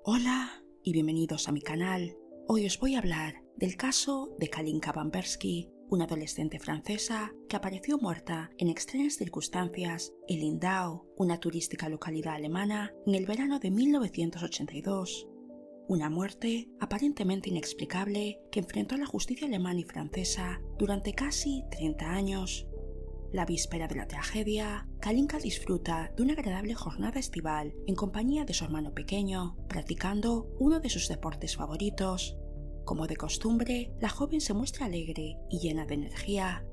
Hola y bienvenidos a mi canal. Hoy os voy a hablar del caso de Kalinka Bambersky, una adolescente francesa que apareció muerta en extrañas circunstancias en Lindau, una turística localidad alemana, en el verano de 1982. Una muerte aparentemente inexplicable que enfrentó a la justicia alemana y francesa durante casi 30 años. La víspera de la tragedia, Kalinka disfruta de una agradable jornada estival en compañía de su hermano pequeño, practicando uno de sus deportes favoritos. Como de costumbre, la joven se muestra alegre y llena de energía.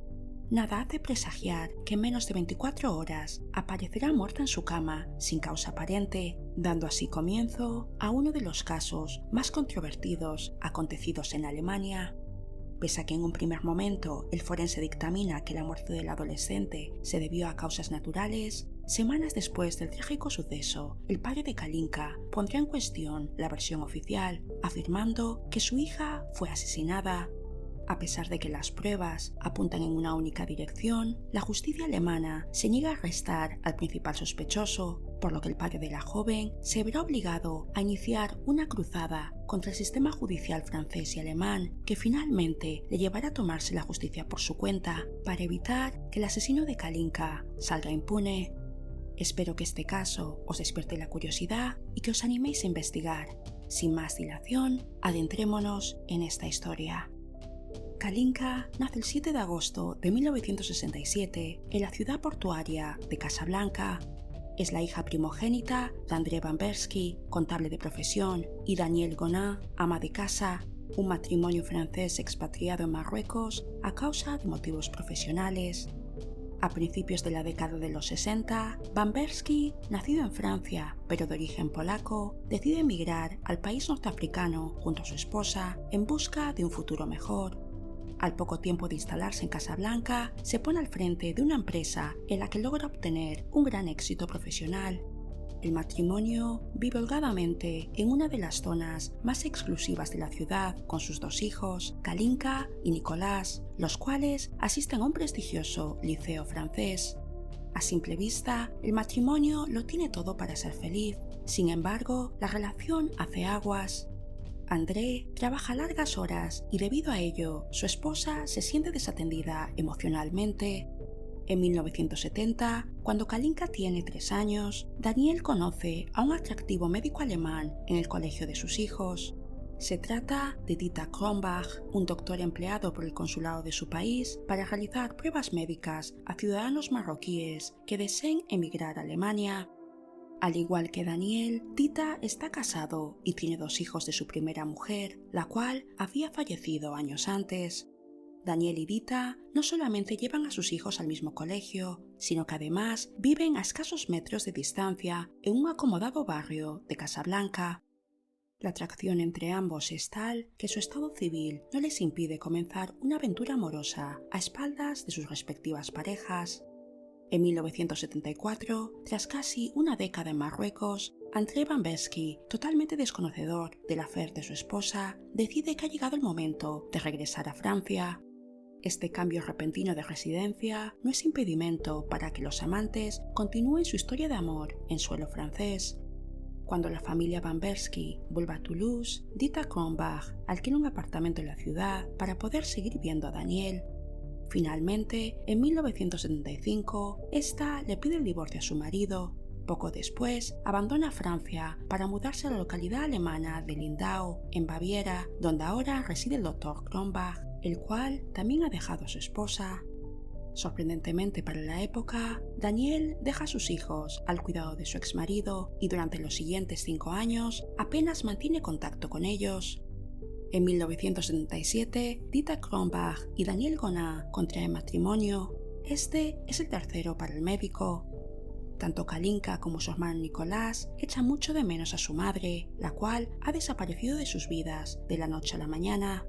Nada hace presagiar que en menos de 24 horas aparecerá muerta en su cama sin causa aparente, dando así comienzo a uno de los casos más controvertidos acontecidos en Alemania. Pese a que en un primer momento el forense dictamina que la muerte del adolescente se debió a causas naturales, semanas después del trágico suceso, el padre de Kalinka pondrá en cuestión la versión oficial, afirmando que su hija fue asesinada. A pesar de que las pruebas apuntan en una única dirección, la justicia alemana se niega a arrestar al principal sospechoso, por lo que el padre de la joven se verá obligado a iniciar una cruzada contra el sistema judicial francés y alemán, que finalmente le llevará a tomarse la justicia por su cuenta para evitar que el asesino de Kalinka salga impune. Espero que este caso os despierte la curiosidad y que os animéis a investigar. Sin más dilación, adentrémonos en esta historia. Kalinka nace el 7 de agosto de 1967 en la ciudad portuaria de Casablanca. Es la hija primogénita de André Bambersky, contable de profesión, y Danielle Gonin, ama de casa, un matrimonio francés expatriado en Marruecos a causa de motivos profesionales. A principios de la década de los 60, Bambersky, nacido en Francia pero de origen polaco, decide emigrar al país norteafricano junto a su esposa en busca de un futuro mejor. Al poco tiempo de instalarse en Casablanca, se pone al frente de una empresa en la que logra obtener un gran éxito profesional. El matrimonio vive holgadamente en una de las zonas más exclusivas de la ciudad con sus dos hijos, Kalinka y Nicolás, los cuales asisten a un prestigioso liceo francés. A simple vista, el matrimonio lo tiene todo para ser feliz. Sin embargo, la relación hace aguas. André trabaja largas horas y debido a ello, su esposa se siente desatendida emocionalmente. En 1970, cuando Kalinka tiene 3 años, Daniel conoce a un atractivo médico alemán en el colegio de sus hijos. Se trata de Dieter Kronbach, un doctor empleado por el consulado de su país para realizar pruebas médicas a ciudadanos marroquíes que deseen emigrar a Alemania. Al igual que Daniel, Dieter está casado y tiene 2 hijos de su primera mujer, la cual había fallecido años antes. Daniel y Dieter no solamente llevan a sus hijos al mismo colegio, sino que además viven a escasos metros de distancia en un acomodado barrio de Casablanca. La atracción entre ambos es tal que su estado civil no les impide comenzar una aventura amorosa a espaldas de sus respectivas parejas. En 1974, tras casi una década en Marruecos, André Bambersky, totalmente desconocedor del affaire de su esposa, decide que ha llegado el momento de regresar a Francia. Este cambio repentino de residencia no es impedimento para que los amantes continúen su historia de amor en suelo francés. Cuando la familia Bambersky vuelve a Toulouse, Dieter Kronbach alquila un apartamento en la ciudad para poder seguir viendo a Daniel. Finalmente, en 1975, esta le pide el divorcio a su marido. Poco después, abandona Francia para mudarse a la localidad alemana de Lindau, en Baviera, donde ahora reside el Dr. Kronbach, el cual también ha dejado a su esposa. Sorprendentemente para la época, Daniel deja a sus hijos al cuidado de su exmarido y durante los siguientes 5 años apenas mantiene contacto con ellos. En 1977, Dieter Kronbach y Danielle Gonin contraen matrimonio. Este es el tercero para el médico. Tanto Kalinka como su hermano Nicolás echan mucho de menos a su madre, la cual ha desaparecido de sus vidas de la noche a la mañana.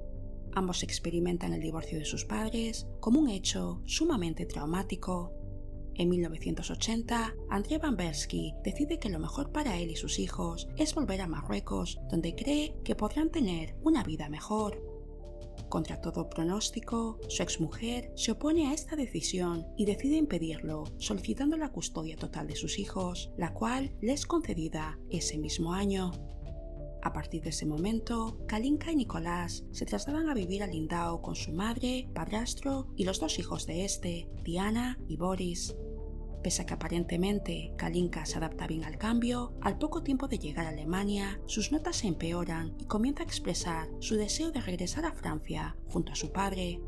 Ambos experimentan el divorcio de sus padres como un hecho sumamente traumático. En 1980, André Bambersky decide que lo mejor para él y sus hijos es volver a Marruecos, donde cree que podrán tener una vida mejor. Contra todo pronóstico, su exmujer se opone a esta decisión y decide impedirlo, solicitando la custodia total de sus hijos, la cual le es concedida ese mismo año. A partir de ese momento, Kalinka y Nicolás se trasladan a vivir a Lindau con su madre, padrastro y los 2 hijos de este, Diana y Boris. Pese a que aparentemente Kalinka se adapta bien al cambio, al poco tiempo de llegar a Alemania, sus notas se empeoran y comienza a expresar su deseo de regresar a Francia junto a su padre.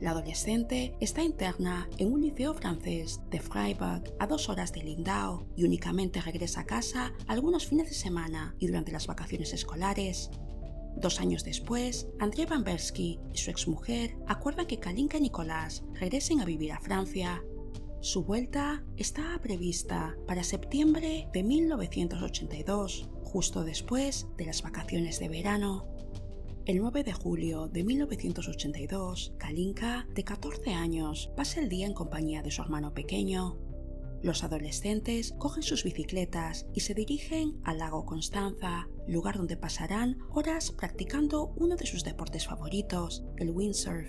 La adolescente está interna en un liceo francés de Freiburg a 2 horas de Lindau y únicamente regresa a casa algunos fines de semana y durante las vacaciones escolares. 2 años después, André Bambersky y su exmujer acuerdan que Kalinka y Nicolás regresen a vivir a Francia. Su vuelta estaba prevista para septiembre de 1982, justo después de las vacaciones de verano. El 9 de julio de 1982, Kalinka, de 14 años, pasa el día en compañía de su hermano pequeño. Los adolescentes cogen sus bicicletas y se dirigen al lago Constanza, lugar donde pasarán horas practicando uno de sus deportes favoritos, el windsurf.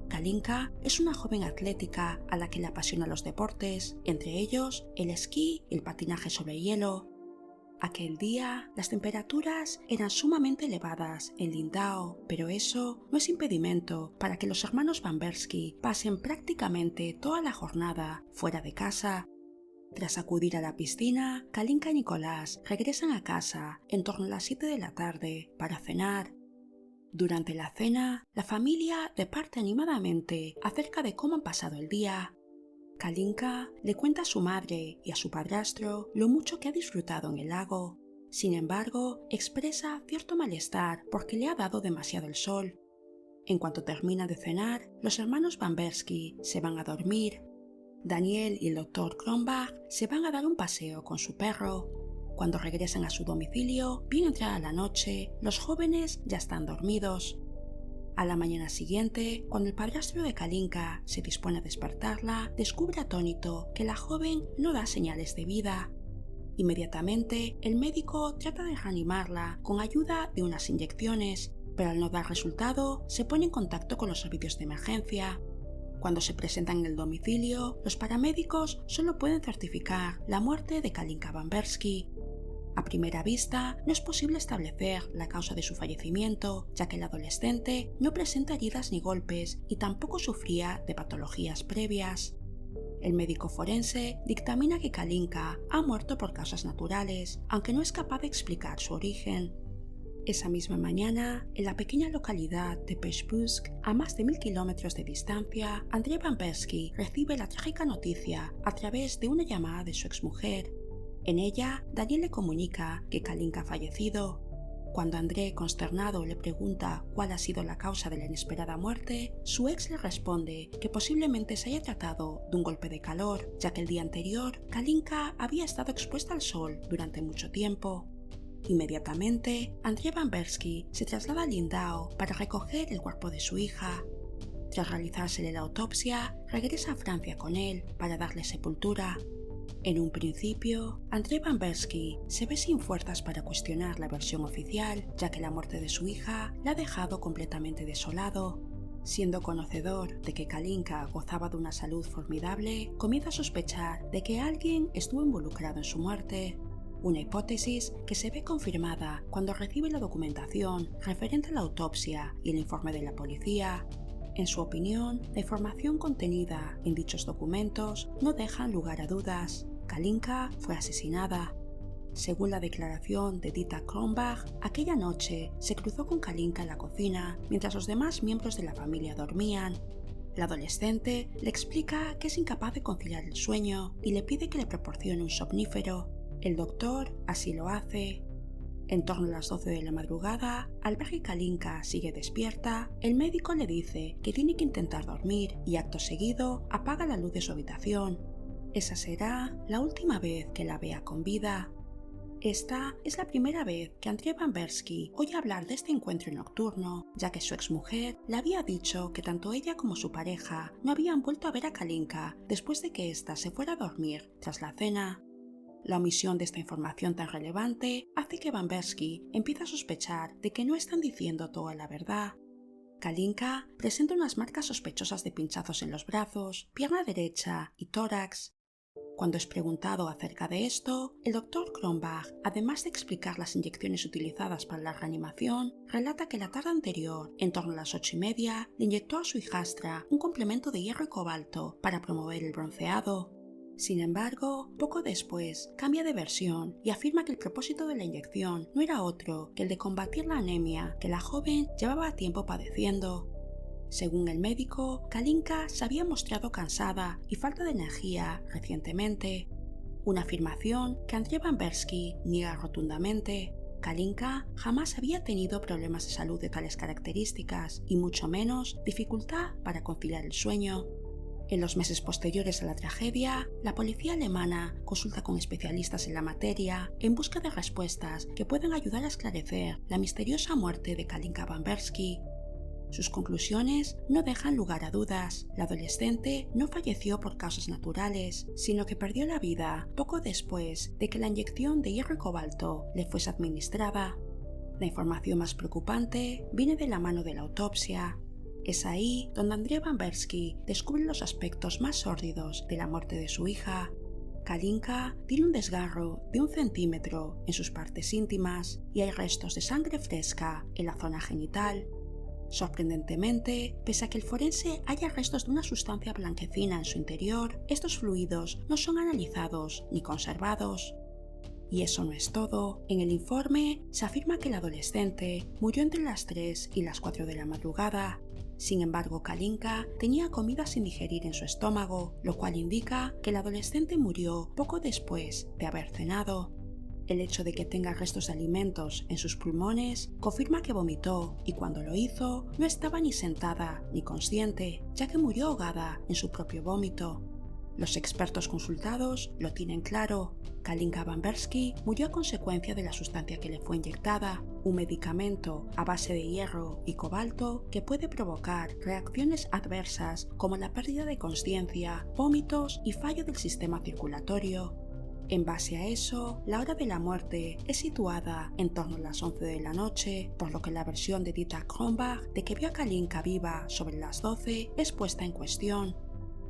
Kalinka es una joven atlética a la que le apasionan los deportes, entre ellos el esquí y el patinaje sobre hielo. Aquel día, las temperaturas eran sumamente elevadas en Lindau, pero eso no es impedimento para que los hermanos Bambersky pasen prácticamente toda la jornada fuera de casa. Tras acudir a la piscina, Kalinka y Nicolás regresan a casa en torno a las 7 de la tarde para cenar. Durante la cena, la familia debate animadamente acerca de cómo han pasado el día. Kalinka le cuenta a su madre y a su padrastro lo mucho que ha disfrutado en el lago. Sin embargo, expresa cierto malestar porque le ha dado demasiado el sol. En cuanto termina de cenar, los hermanos Bambersky se van a dormir. Daniel y el Dr. Kronbach se van a dar un paseo con su perro. Cuando regresan a su domicilio, bien entrada la noche, los jóvenes ya están dormidos. A la mañana siguiente, cuando el padrastro de Kalinka se dispone a despertarla, descubre atónito que la joven no da señales de vida. Inmediatamente, el médico trata de reanimarla con ayuda de unas inyecciones, pero al no dar resultado, se pone en contacto con los servicios de emergencia. Cuando se presentan en el domicilio, los paramédicos solo pueden certificar la muerte de Kalinka Bambersky. A primera vista, no es posible establecer la causa de su fallecimiento, ya que el adolescente no presenta heridas ni golpes y tampoco sufría de patologías previas. El médico forense dictamina que Kalinka ha muerto por causas naturales, aunque no es capaz de explicar su origen. Esa misma mañana, en la pequeña localidad de Peshbusk, a más de 1000 kilómetros de distancia, André Bambersky recibe la trágica noticia a través de una llamada de su exmujer. En ella, Daniel le comunica que Kalinka ha fallecido. Cuando André, consternado, le pregunta cuál ha sido la causa de la inesperada muerte, su ex le responde que posiblemente se haya tratado de un golpe de calor, ya que el día anterior Kalinka había estado expuesta al sol durante mucho tiempo. Inmediatamente, André Bambersky se traslada a Lindau para recoger el cuerpo de su hija. Tras realizársele la autopsia, regresa a Francia con él para darle sepultura. En un principio, André Bambersky se ve sin fuerzas para cuestionar la versión oficial, ya que la muerte de su hija la ha dejado completamente desolado. Siendo conocedor de que Kalinka gozaba de una salud formidable, comienza a sospechar de que alguien estuvo involucrado en su muerte. Una hipótesis que se ve confirmada cuando recibe la documentación referente a la autopsia y el informe de la policía. En su opinión, la información contenida en dichos documentos no deja lugar a dudas. Kalinka fue asesinada. Según la declaración de Dieter Kronbach, aquella noche se cruzó con Kalinka en la cocina mientras los demás miembros de la familia dormían. La adolescente le explica que es incapaz de conciliar el sueño y le pide que le proporcione un somnífero. El doctor así lo hace. En torno a las 12 de la madrugada, al ver que Kalinka sigue despierta, el médico le dice que tiene que intentar dormir y acto seguido apaga la luz de su habitación. Esa será la última vez que la vea con vida. Esta es la primera vez que André Bambersky oye hablar de este encuentro nocturno, ya que su exmujer le había dicho que tanto ella como su pareja no habían vuelto a ver a Kalinka después de que ésta se fuera a dormir tras la cena. La omisión de esta información tan relevante hace que Bambersky empiece a sospechar de que no están diciendo toda la verdad. Kalinka presenta unas marcas sospechosas de pinchazos en los brazos, pierna derecha y tórax. Cuando es preguntado acerca de esto, el Dr. Kronbach, además de explicar las inyecciones utilizadas para la reanimación, relata que la tarde anterior, en torno a las 8:30, le inyectó a su hijastra un complemento de hierro y cobalto para promover el bronceado. Sin embargo, poco después cambia de versión y afirma que el propósito de la inyección no era otro que el de combatir la anemia que la joven llevaba tiempo padeciendo. Según el médico, Kalinka se había mostrado cansada y falta de energía recientemente, una afirmación que Andrzej Bamberski niega rotundamente. Kalinka jamás había tenido problemas de salud de tales características y mucho menos dificultad para conciliar el sueño. En los meses posteriores a la tragedia, la policía alemana consulta con especialistas en la materia en busca de respuestas que puedan ayudar a esclarecer la misteriosa muerte de Kalinka Bamberski. Sus conclusiones no dejan lugar a dudas. La adolescente no falleció por causas naturales, sino que perdió la vida poco después de que la inyección de hierro y cobalto le fuese administrada. La información más preocupante viene de la mano de la autopsia. Es ahí donde Andrzej Bamberski descubre los aspectos más sórdidos de la muerte de su hija. Kalinka tiene un desgarro de 1 centímetro en sus partes íntimas y hay restos de sangre fresca en la zona genital. Sorprendentemente, pese a que el forense haya restos de una sustancia blanquecina en su interior, estos fluidos no son analizados ni conservados. Y eso no es todo. En el informe se afirma que el adolescente murió entre las 3 y las 4 de la madrugada. Sin embargo, Kalinka tenía comida sin digerir en su estómago, lo cual indica que el adolescente murió poco después de haber cenado. El hecho de que tenga restos de alimentos en sus pulmones confirma que vomitó y cuando lo hizo no estaba ni sentada ni consciente, ya que murió ahogada en su propio vómito. Los expertos consultados lo tienen claro. Kalinka Bamberski murió a consecuencia de la sustancia que le fue inyectada, un medicamento a base de hierro y cobalto que puede provocar reacciones adversas como la pérdida de consciencia, vómitos y fallo del sistema circulatorio. En base a eso, la hora de la muerte es situada en torno a las 11 de la noche, por lo que la versión de Dieter Kronbach de que vio a Kalinka viva sobre las 12 es puesta en cuestión.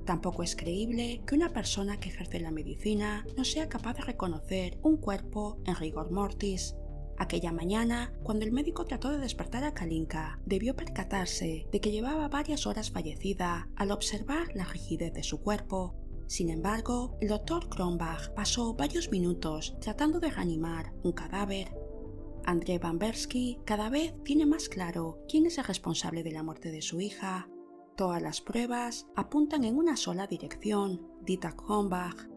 Tampoco es creíble que una persona que ejerce la medicina no sea capaz de reconocer un cuerpo en rigor mortis. Aquella mañana, cuando el médico trató de despertar a Kalinka, debió percatarse de que llevaba varias horas fallecida al observar la rigidez de su cuerpo. Sin embargo, el Dr. Kronbach pasó varios minutos tratando de reanimar un cadáver. Andrzej Bamberski cada vez tiene más claro quién es el responsable de la muerte de su hija. Todas las pruebas apuntan en una sola dirección, Dieter Kronbach.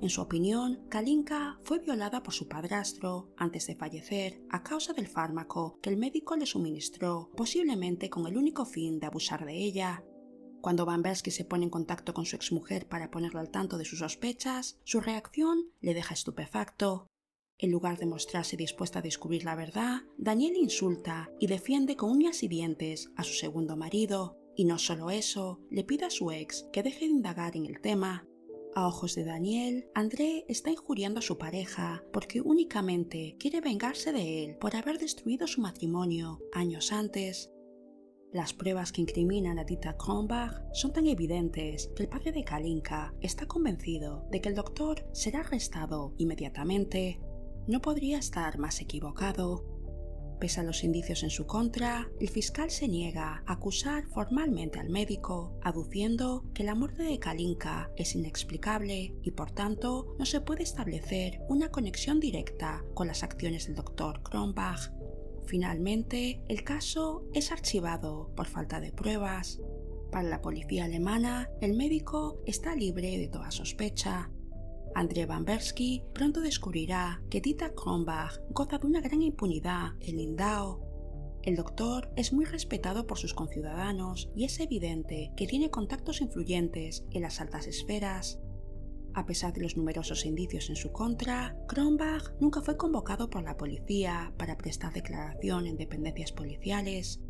En su opinión, Kalinka fue violada por su padrastro antes de fallecer a causa del fármaco que el médico le suministró, posiblemente con el único fin de abusar de ella. Cuando Bamberski se pone en contacto con su exmujer para ponerlo al tanto de sus sospechas, su reacción le deja estupefacto. En lugar de mostrarse dispuesta a descubrir la verdad, Daniel insulta y defiende con uñas y dientes a su segundo marido. Y no solo eso, le pide a su ex que deje de indagar en el tema. A ojos de Daniel, André está injuriando a su pareja porque únicamente quiere vengarse de él por haber destruido su matrimonio años antes. Las pruebas que incriminan a Dieter Kronbach son tan evidentes que el padre de Kalinka está convencido de que el doctor será arrestado inmediatamente. No podría estar más equivocado. Pese a los indicios en su contra, el fiscal se niega a acusar formalmente al médico, aduciendo que la muerte de Kalinka es inexplicable y por tanto no se puede establecer una conexión directa con las acciones del Dr. Kronbach. Finalmente, el caso es archivado por falta de pruebas. Para la policía alemana, el médico está libre de toda sospecha. Andrzej Bamberski pronto descubrirá que Dieter Kronbach goza de una gran impunidad en Lindau. El doctor es muy respetado por sus conciudadanos y es evidente que tiene contactos influyentes en las altas esferas. A pesar de los numerosos indicios en su contra, Kronbach nunca fue convocado por la policía para prestar declaración en dependencias policiales.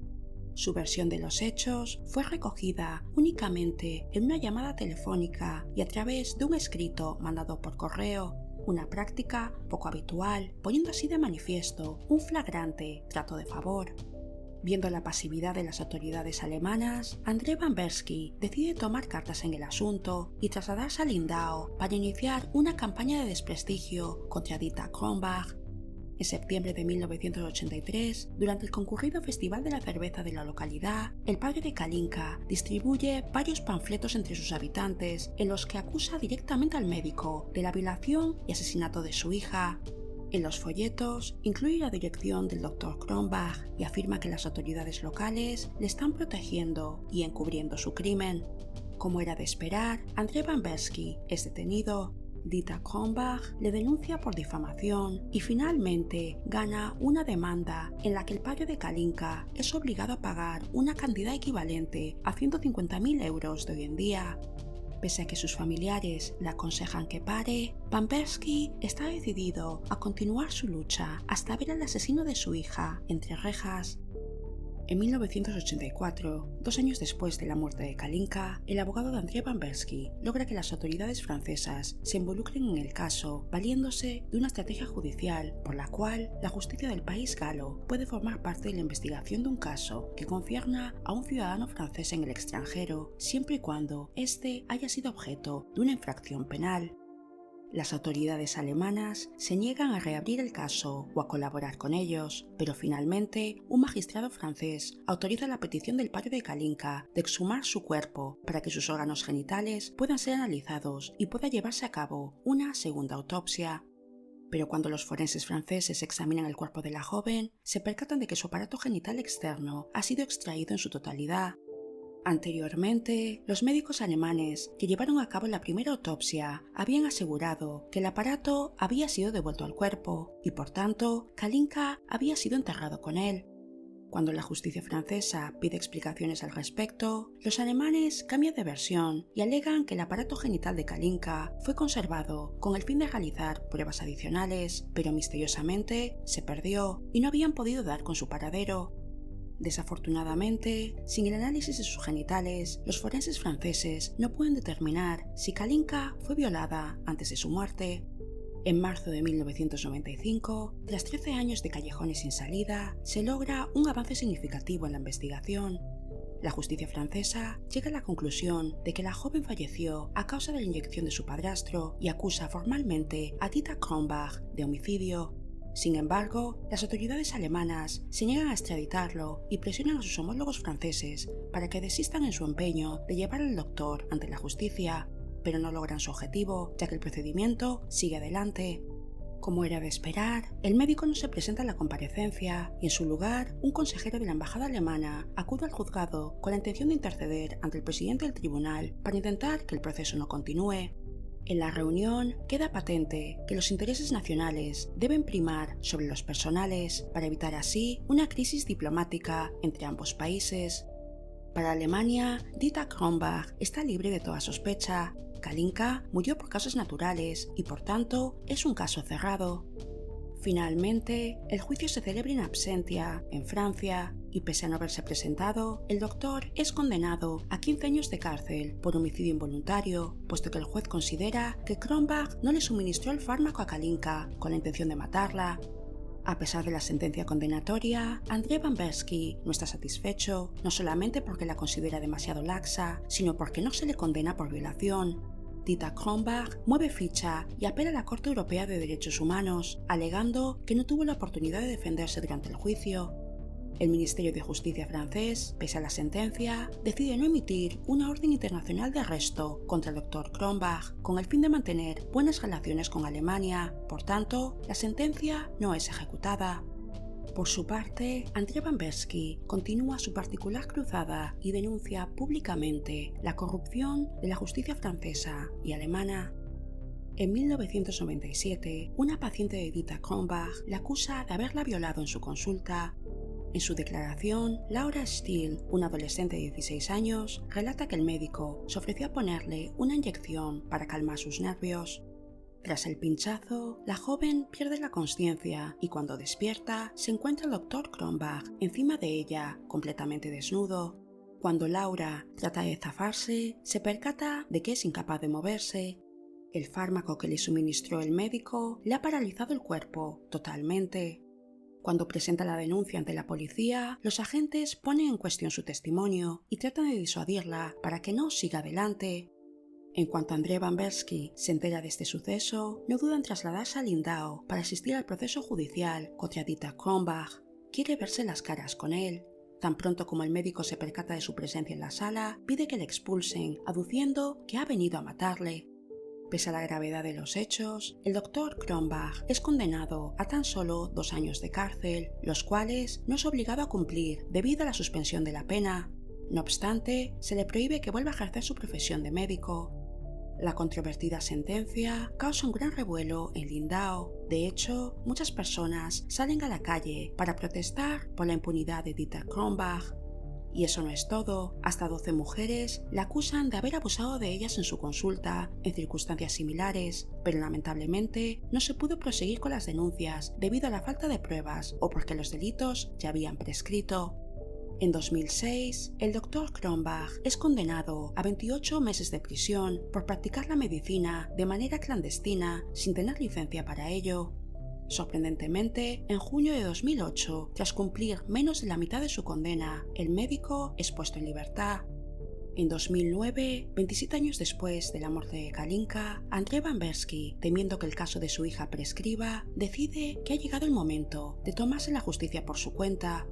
Su versión de los hechos fue recogida únicamente en una llamada telefónica y a través de un escrito mandado por correo, una práctica poco habitual, poniendo así de manifiesto un flagrante trato de favor. Viendo la pasividad de las autoridades alemanas, André Van Bersky decide tomar cartas en el asunto y trasladarse a Lindau para iniciar una campaña de desprestigio contra Dieter Kronbach. En septiembre de 1983, durante el concurrido Festival de la Cerveza de la localidad, el padre de Kalinka distribuye varios panfletos entre sus habitantes en los que acusa directamente al médico de la violación y asesinato de su hija. En los folletos incluye la dirección del Dr. Kronbach y afirma que las autoridades locales le están protegiendo y encubriendo su crimen. Como era de esperar, André Van Bersky es detenido. Dieter Kronbach le denuncia por difamación y finalmente gana una demanda en la que el padre de Kalinka es obligado a pagar una cantidad equivalente a 150.000 euros de hoy en día. Pese a que sus familiares le aconsejan que pare, Van Bersky está decidido a continuar su lucha hasta ver al asesino de su hija entre rejas. En 1984, 2 años después de la muerte de Kalinka, el abogado de André Van Bersky logra que las autoridades francesas se involucren en el caso valiéndose de una estrategia judicial por la cual la justicia del país galo puede formar parte de la investigación de un caso que concierna a un ciudadano francés en el extranjero, siempre y cuando éste haya sido objeto de una infracción penal. Las autoridades alemanas se niegan a reabrir el caso o a colaborar con ellos, pero finalmente un magistrado francés autoriza la petición del padre de Kalinka de exhumar su cuerpo para que sus órganos genitales puedan ser analizados y pueda llevarse a cabo una segunda autopsia. Pero cuando los forenses franceses examinan el cuerpo de la joven, se percatan de que su aparato genital externo ha sido extraído en su totalidad. Anteriormente, los médicos alemanes que llevaron a cabo la primera autopsia habían asegurado que el aparato había sido devuelto al cuerpo y, por tanto, Kalinka había sido enterrado con él. Cuando la justicia francesa pide explicaciones al respecto, los alemanes cambian de versión y alegan que el aparato genital de Kalinka fue conservado con el fin de realizar pruebas adicionales, pero misteriosamente se perdió y no habían podido dar con su paradero. Desafortunadamente, sin el análisis de sus genitales, los forenses franceses no pueden determinar si Kalinka fue violada antes de su muerte. En marzo de 1995, tras 13 años de callejones sin salida, se logra un avance significativo en la investigación. La justicia francesa llega a la conclusión de que la joven falleció a causa de la inyección de su padrastro y acusa formalmente a Dieter Kronbach de homicidio. Sin embargo, las autoridades alemanas se niegan a extraditarlo y presionan a sus homólogos franceses para que desistan en su empeño de llevar al doctor ante la justicia, pero no logran su objetivo, ya que el procedimiento sigue adelante. Como era de esperar, el médico no se presenta a la comparecencia y en su lugar, un consejero de la embajada alemana acude al juzgado con la intención de interceder ante el presidente del tribunal para intentar que el proceso no continúe. En la reunión queda patente que los intereses nacionales deben primar sobre los personales para evitar así una crisis diplomática entre ambos países. Para Alemania, Dieter Kronbach está libre de toda sospecha. Kalinka murió por causas naturales y por tanto es un caso cerrado. Finalmente, el juicio se celebra in absentia en Francia y pese a no haberse presentado, el doctor es condenado a 15 años de cárcel por homicidio involuntario, puesto que el juez considera que Kronbach no le suministró el fármaco a Kalinka con la intención de matarla. A pesar de la sentencia condenatoria, André Van Bersky no está satisfecho, no solamente porque la considera demasiado laxa, sino porque no se le condena por violación. Dieter Kronbach mueve ficha y apela a la Corte Europea de Derechos Humanos, alegando que no tuvo la oportunidad de defenderse durante el juicio. El Ministerio de Justicia francés, pese a la sentencia, decide no emitir una orden internacional de arresto contra el Dr. Kronbach con el fin de mantener buenas relaciones con Alemania. Por tanto, la sentencia no es ejecutada. Por su parte, André Van Bersky continúa su particular cruzada y denuncia públicamente la corrupción de la justicia francesa y alemana. En 1997, una paciente de Dieter Kronbach la acusa de haberla violado en su consulta. En su declaración, Laura Steele, una adolescente de 16 años, relata que el médico se ofreció a ponerle una inyección para calmar sus nervios. Tras el pinchazo, la joven pierde la consciencia y cuando despierta se encuentra el Dr. Kronbach encima de ella, completamente desnudo. Cuando Laura trata de zafarse, se percata de que es incapaz de moverse. El fármaco que le suministró el médico le ha paralizado el cuerpo totalmente. Cuando presenta la denuncia ante la policía, los agentes ponen en cuestión su testimonio y tratan de disuadirla para que no siga adelante. En cuanto Andrzej Bamberski se entera de este suceso, no duda en trasladarse a Lindau para asistir al proceso judicial contra Dieter Kronbach. Quiere verse las caras con él. Tan pronto como el médico se percata de su presencia en la sala, pide que le expulsen, aduciendo que ha venido a matarle. Pese a la gravedad de los hechos, el Dr. Kronbach es condenado a tan solo 2 años de cárcel, los cuales no es obligado a cumplir debido a la suspensión de la pena. No obstante, se le prohíbe que vuelva a ejercer su profesión de médico. La controvertida sentencia causa un gran revuelo en Lindau. De hecho, muchas personas salen a la calle para protestar por la impunidad de Dieter Kronbach. Y eso no es todo, hasta 12 mujeres la acusan de haber abusado de ellas en su consulta, en circunstancias similares, pero lamentablemente no se pudo proseguir con las denuncias debido a la falta de pruebas o porque los delitos ya habían prescrito. En 2006, el Dr. Kronbach es condenado a 28 meses de prisión por practicar la medicina de manera clandestina sin tener licencia para ello. Sorprendentemente, en junio de 2008, tras cumplir menos de la mitad de su condena, el médico es puesto en libertad. En 2009, 27 años después de la muerte de Kalinka, Andrzej Bamberski, temiendo que el caso de su hija prescriba, decide que ha llegado el momento de tomarse la justicia por su cuenta.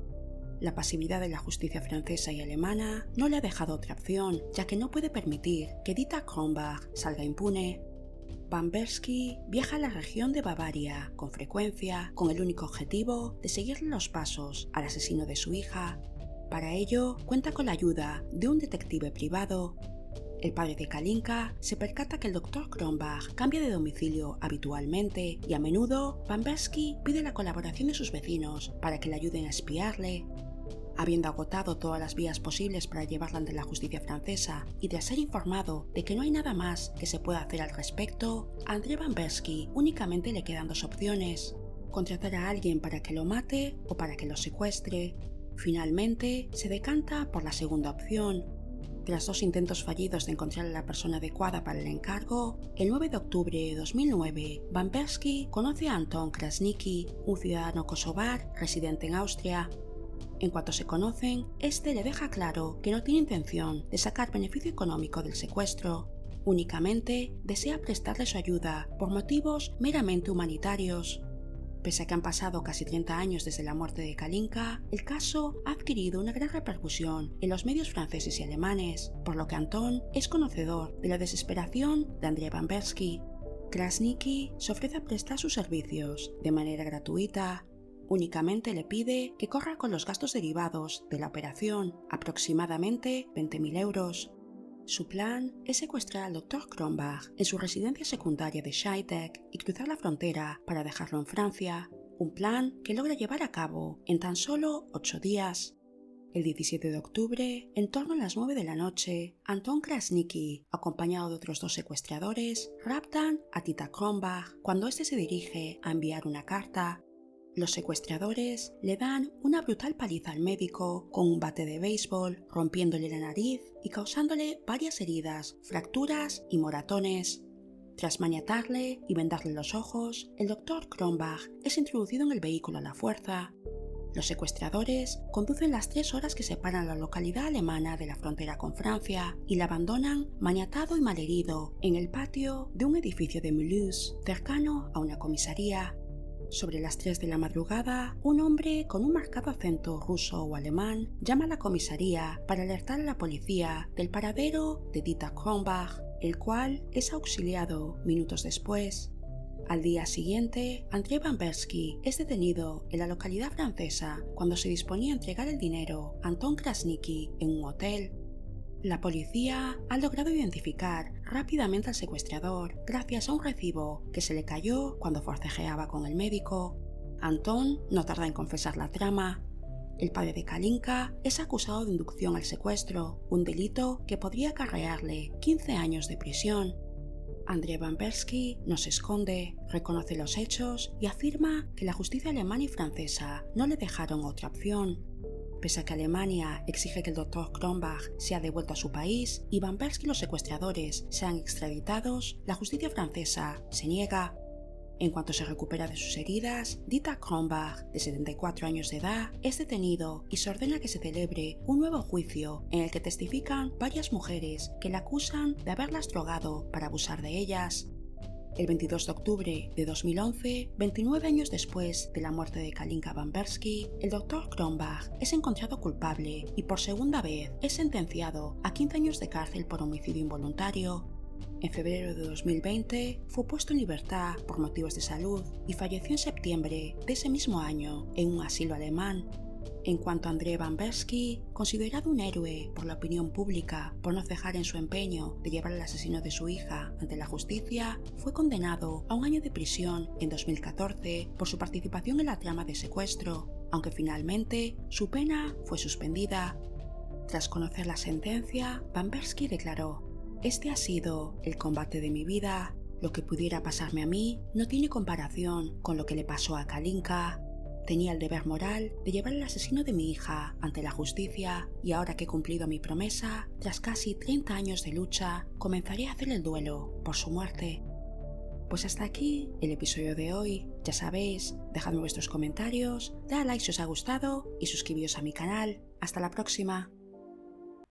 La pasividad de la justicia francesa y alemana no le ha dejado otra opción, ya que no puede permitir que Dieter Kronbach salga impune. Bamberski viaja a la región de Bavaria con frecuencia con el único objetivo de seguirle los pasos al asesino de su hija. Para ello, cuenta con la ayuda de un detective privado. El padre de Kalinka se percata que el Dr. Kronbach cambia de domicilio habitualmente y a menudo Bamberski pide la colaboración de sus vecinos para que le ayuden a espiarle. Habiendo agotado todas las vías posibles para llevarla ante la justicia francesa y tras ser informado de que no hay nada más que se pueda hacer al respecto, a Andrzej Bamberski únicamente le quedan 2 opciones: contratar a alguien para que lo mate o para que lo secuestre. Finalmente, se decanta por la segunda opción. Tras 2 intentos fallidos de encontrar a la persona adecuada para el encargo, el 9 de octubre de 2009, Bamberski conoce a Anton Krasniqi, un ciudadano kosovar residente en Austria. En cuanto se conocen, este le deja claro que no tiene intención de sacar beneficio económico del secuestro. Únicamente desea prestarle su ayuda por motivos meramente humanitarios. Pese a que han pasado casi 30 años desde la muerte de Kalinka, el caso ha adquirido una gran repercusión en los medios franceses y alemanes, por lo que Anton es conocedor de la desesperación de Andrzej Bamberski. Krasniqi se ofrece a prestar sus servicios de manera gratuita. Únicamente le pide que corra con los gastos derivados de la operación, aproximadamente 20.000 euros. Su plan es secuestrar al Dr. Kronbach en su residencia secundaria de Scheidegg y cruzar la frontera para dejarlo en Francia, un plan que logra llevar a cabo en tan solo 8 días. El 17 de octubre, en torno a las 9 de la noche, Anton Krasniqi, acompañado de otros 2 secuestradores, raptan a Dieter Kronbach cuando éste se dirige a enviar una carta. Los secuestradores le dan una brutal paliza al médico con un bate de béisbol, rompiéndole la nariz y causándole varias heridas, fracturas y moratones. Tras maniatarle y vendarle los ojos, el Dr. Kronbach es introducido en el vehículo a la fuerza. Los secuestradores conducen las 3 horas que separan la localidad alemana de la frontera con Francia y la abandonan maniatado y malherido en el patio de un edificio de Mulhouse, cercano a una comisaría. Sobre las 3 de la madrugada, un hombre con un marcado acento ruso o alemán llama a la comisaría para alertar a la policía del paradero de Dieter Kronbach, el cual es auxiliado minutos después. Al día siguiente, Andrzej Bamberski es detenido en la localidad francesa cuando se disponía a entregar el dinero a Anton Krasniqi en un hotel. La policía ha logrado identificar rápidamente al secuestrador gracias a un recibo que se le cayó cuando forcejeaba con el médico. Anton no tarda en confesar la trama. El padre de Kalinka es acusado de inducción al secuestro, un delito que podría acarrearle 15 años de prisión. Andrzej Bamberski no se esconde, reconoce los hechos y afirma que la justicia alemana y francesa no le dejaron otra opción. Pese a que Alemania exige que el Dr. Kronbach sea devuelto a su país y Bamberski y los secuestradores sean extraditados, la justicia francesa se niega. En cuanto se recupera de sus heridas, Dieter Kronbach, de 74 años de edad, es detenido y se ordena que se celebre un nuevo juicio en el que testifican varias mujeres que le acusan de haberlas drogado para abusar de ellas. El 22 de octubre de 2011, 29 años después de la muerte de Kalinka Bambersky, el Dr. Kronbach es encontrado culpable y por segunda vez es sentenciado a 15 años de cárcel por homicidio involuntario. En febrero de 2020 fue puesto en libertad por motivos de salud y falleció en septiembre de ese mismo año en un asilo alemán. En cuanto a André Bambersky, considerado un héroe por la opinión pública por no cejar en su empeño de llevar al asesino de su hija ante la justicia, fue condenado a 1 año de prisión en 2014 por su participación en la trama de secuestro, aunque finalmente su pena fue suspendida. Tras conocer la sentencia, Bambersky declaró: "Este ha sido el combate de mi vida. Lo que pudiera pasarme a mí no tiene comparación con lo que le pasó a Kalinka. Tenía el deber moral de llevar al asesino de mi hija ante la justicia y ahora que he cumplido mi promesa, tras casi 30 años de lucha, comenzaré a hacer el duelo por su muerte". Pues hasta aquí el episodio de hoy. Ya sabéis, dejadme vuestros comentarios, dad like si os ha gustado y suscribíos a mi canal. Hasta la próxima.